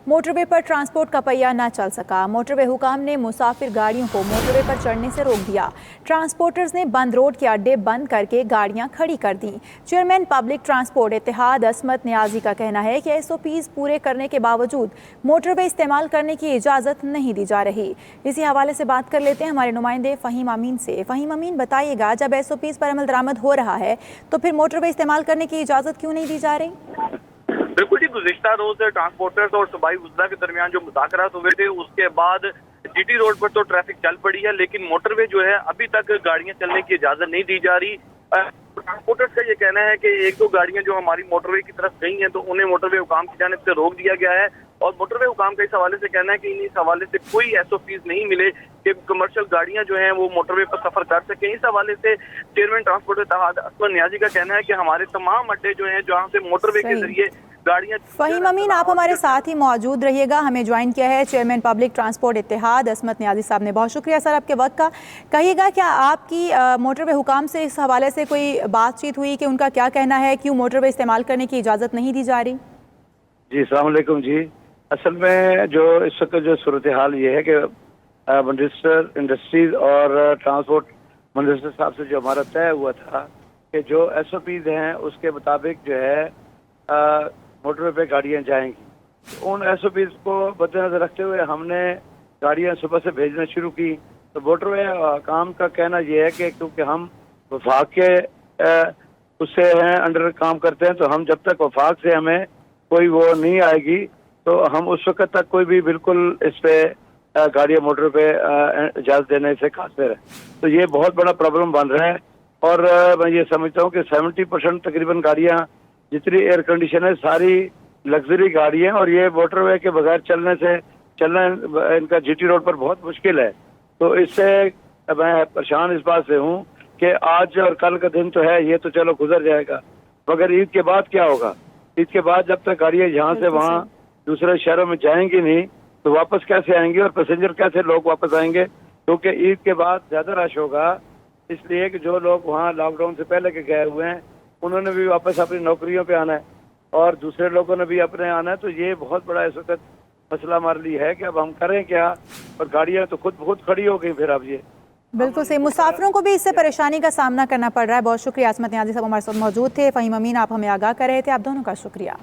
Motorway पर transport का पहिया न चल सका। मोटरवे हुकाम ने मुसाफिर गाड़ियों को मोटरवे पर चढ़ने से रोक दिया। ट्रांसपोर्टर्स ने बंद रोड के अड्डे बंद करके गाड़ियां खड़ी कर दी। चेयरमैन पब्लिक ट्रांसपोर्ट इत्तेहाद असमत नियाजी का कहना है कि SOPs पूरे करने के बावजूद मोटरवे इस्तेमाल करने की इजाज़त नहीं दी जा रही। इसी हवाले से बात कर लेते हैं हमारे नुमाइंदे फ़हीम अमीन से। फ़हीम अमीन, बताइएगा, जब SOPs पर अमल दरामद हो रहा है तो फिर मोटरवे इस्तेमाल करने की इजाज़त क्यों नहीं दी जा रही? बिल्कुल जी, गुज़िश्ता रोज ट्रांसपोर्टर्स और सूबाई वज़रा के दरमियान जो मुज़ाकरात हुए थे उसके बाद GT रोड पर तो ट्रैफिक चल पड़ी है, लेकिन मोटरवे जो है अभी तक गाड़ियां चलने की इजाजत नहीं दी जा रही। ट्रांसपोर्टर्स का ये कहना है कि एक दो गाड़ियां जो हमारी मोटरवे की तरफ गई हैं तो उन्हें मोटरवे हुकाम की जानिब से रोक दिया गया है, और मोटरवे हुकाम का इस हवाले से कहना है कि इस हवाले से कोई SOPs नहीं मिले कि कमर्शियल गाड़ियां जो हैं वो मोटरवे पर सफर कर सकें। इस हवाले से चेयरमैन ट्रांसपोर्ट इत्तेहाद असमत नियाजी का कहना है कि हमारे तमाम अड्डे जो हैं जहाँ से मोटरवे के जरिए गाड़ियां। फ़हीम अमीन, आप हमारे साथ ही मौजूद रहिएगा। हमें ज्वाइन किया है चेयरमैन पब्लिक ट्रांसपोर्ट इत्तेहाद असमत नियाजी साहब ने। बहुत शुक्रिया सर आपके वक्त का। कहिएगा, क्या आपकी मोटरवे हुकाम से इस हवाले से कोई बातचीत हुई कि उनका क्या कहना है, क्यों मोटरवे इस्तेमाल करने की इजाज़त नहीं दी जा रही? जी, अस्सलाम वालेकुम जी। असल में जो इस वक्त जो सूरत हाल ये है कि मिनिस्टर इंडस्ट्रीज और ट्रांसपोर्ट मिनिस्टर साहब से जो हमारा तय हुआ था कि जो SOPs हैं उसके मुताबिक जो है मोटरवे पे गाड़ियां जाएंगी, उन SOPs को मद्देनजर रखते हुए हमने गाड़ियां सुबह से भेजना शुरू की। तो मोटरवे काम का कहना यह है कि क्योंकि हम वफाक के उससे हैं अंडर काम करते हैं, तो हम जब तक वफाक से हमें कोई वो नहीं आएगी तो हम उस वक्त तक कोई भी बिल्कुल इस पे गाड़ियां मोटर पे इजाज़त देने से कासिर है। तो ये बहुत बड़ा प्रॉब्लम बन रहा है, और मैं ये समझता हूँ कि 70% तकरीबन गाड़ियां जितनी एयर कंडीशन है सारी लग्जरी गाड़ियां, और ये मोटरवे के बगैर चलना इनका GT रोड पर बहुत मुश्किल है। तो इससे मैं परेशान इस बात से हूँ कि आज और कल का दिन तो है, ये तो चलो गुजर जाएगा, मगर ईद के बाद क्या होगा? ईद के बाद जब तक गाड़ियां यहाँ से वहाँ दूसरे शहरों में जाएंगी नहीं तो वापस कैसे आएंगे, और पैसेंजर कैसे लोग वापस आएंगे? क्योंकि ईद के बाद ज्यादा रश होगा, इसलिए कि जो लोग वहाँ लॉकडाउन से पहले के गए हुए हैं उन्होंने भी वापस अपनी नौकरियों पे आना है और दूसरे लोगों ने भी अपने आना है। तो ये बहुत बड़ा इस वक्त मसला हमारे लिए है कि अब हम करें क्या, और गाड़ियाँ तो खुद खड़ी हो गई। फिर अब ये बिल्कुल सही, मुसाफिरों को भी इससे परेशानी का सामना करना पड़ रहा है। बहुत शुक्रिया, असमत नियाजी साहब हमारे साथ मौजूद थे। फ़हीम अमीन, आप हमें आगाह कर रहे थे। आप दोनों का शुक्रिया।